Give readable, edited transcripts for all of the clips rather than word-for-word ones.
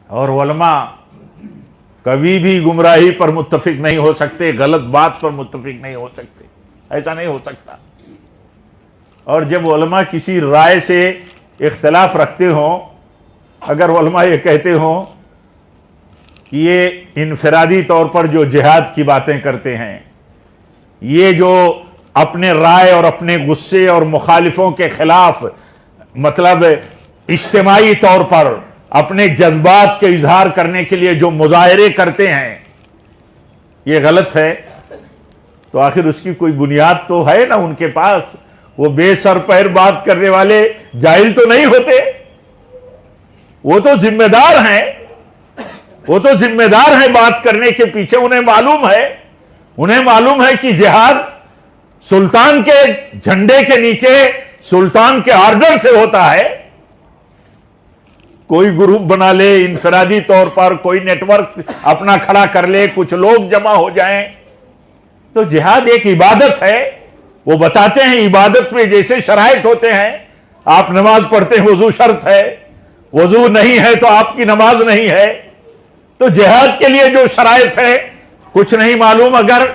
اور علماء کبھی بھی گمراہی پر متفق نہیں ہو سکتے، غلط بات پر متفق نہیں ہو سکتے، ایسا نہیں ہو سکتا۔ اور جب علماء کسی رائے سے اختلاف رکھتے ہوں، اگر علماء یہ کہتے ہوں کہ یہ انفرادی طور پر جو جہاد کی باتیں کرتے ہیں، یہ جو اپنے رائے اور اپنے غصے اور مخالفوں کے خلاف مطلب اجتماعی طور پر اپنے جذبات کے اظہار کرنے کے لیے جو مظاہرے کرتے ہیں، یہ غلط ہے، تو آخر اس کی کوئی بنیاد تو ہے نا ان کے پاس۔ وہ بے سر پیر بات کرنے والے جاہل تو نہیں ہوتے، وہ تو ذمہ دار ہیں، وہ تو ذمہ دار ہیں بات کرنے کے پیچھے۔ انہیں معلوم ہے کہ جہاد سلطان کے جھنڈے کے نیچے سلطان کے آرڈر سے ہوتا ہے۔ کوئی گروپ بنا لے انفرادی طور پر، کوئی نیٹ ورک اپنا کھڑا کر لے، کچھ لوگ جمع ہو جائیں، تو جہاد ایک عبادت ہے۔ وہ بتاتے ہیں عبادت میں جیسے شرائط ہوتے ہیں، آپ نماز پڑھتے ہیں وضو شرط ہے، وضو نہیں ہے تو آپ کی نماز نہیں ہے۔ تو جہاد کے لیے جو شرائط ہے، کچھ نہیں معلوم، اگر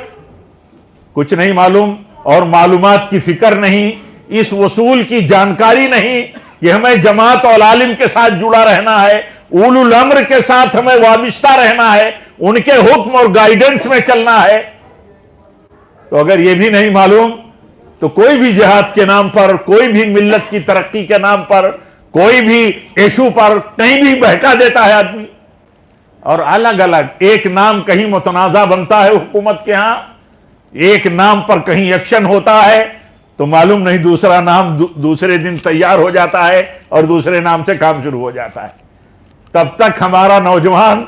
کچھ نہیں معلوم اور معلومات کی فکر نہیں، اس وصول کی جانکاری نہیں کہ ہمیں جماعت اور عالم کے ساتھ جڑا رہنا ہے، اولو الامر کے ساتھ ہمیں وابستہ رہنا ہے، ان کے حکم اور گائیڈنس میں چلنا ہے، تو اگر یہ بھی نہیں معلوم تو کوئی بھی جہاد کے نام پر، کوئی بھی ملت کی ترقی کے نام پر، کوئی بھی ایشو پر کہیں بھی بہکا دیتا ہے آدمی، اور الگ الگ ایک نام کہیں متنازع بنتا ہے حکومت کے ہاں، ایک نام پر کہیں ایکشن ہوتا ہے، تو معلوم نہیں دوسرا نام دوسرے دن تیار ہو جاتا ہے اور دوسرے نام سے کام شروع ہو جاتا ہے۔ تب تک ہمارا نوجوان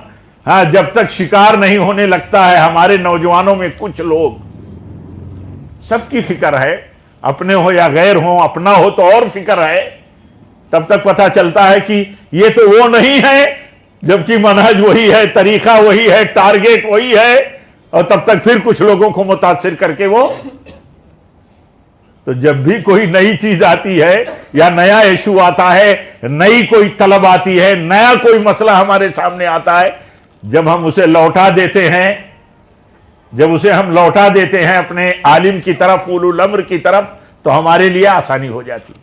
جب تک شکار نہیں ہونے لگتا ہے، ہمارے نوجوانوں میں کچھ لوگ، سب کی فکر ہے، اپنے ہو یا غیر ہو، اپنا ہو تو اور فکر ہے، تب تک پتہ چلتا ہے کہ یہ تو وہ نہیں ہے، جبکہ منہج وہی ہے، طریقہ وہی ہے، ٹارگیٹ وہی ہے، اور تب تک پھر کچھ لوگوں کو متاثر کر کے وہ، تو جب بھی کوئی نئی چیز آتی ہے یا نیا ایشو آتا ہے، نئی کوئی طلب آتی ہے، نیا کوئی مسئلہ ہمارے سامنے آتا ہے، جب ہم اسے لوٹا دیتے ہیں، جب اسے ہم لوٹا دیتے ہیں اپنے عالم کی طرف، اولو الامر کی طرف، تو ہمارے لیے آسانی ہو جاتی ہے۔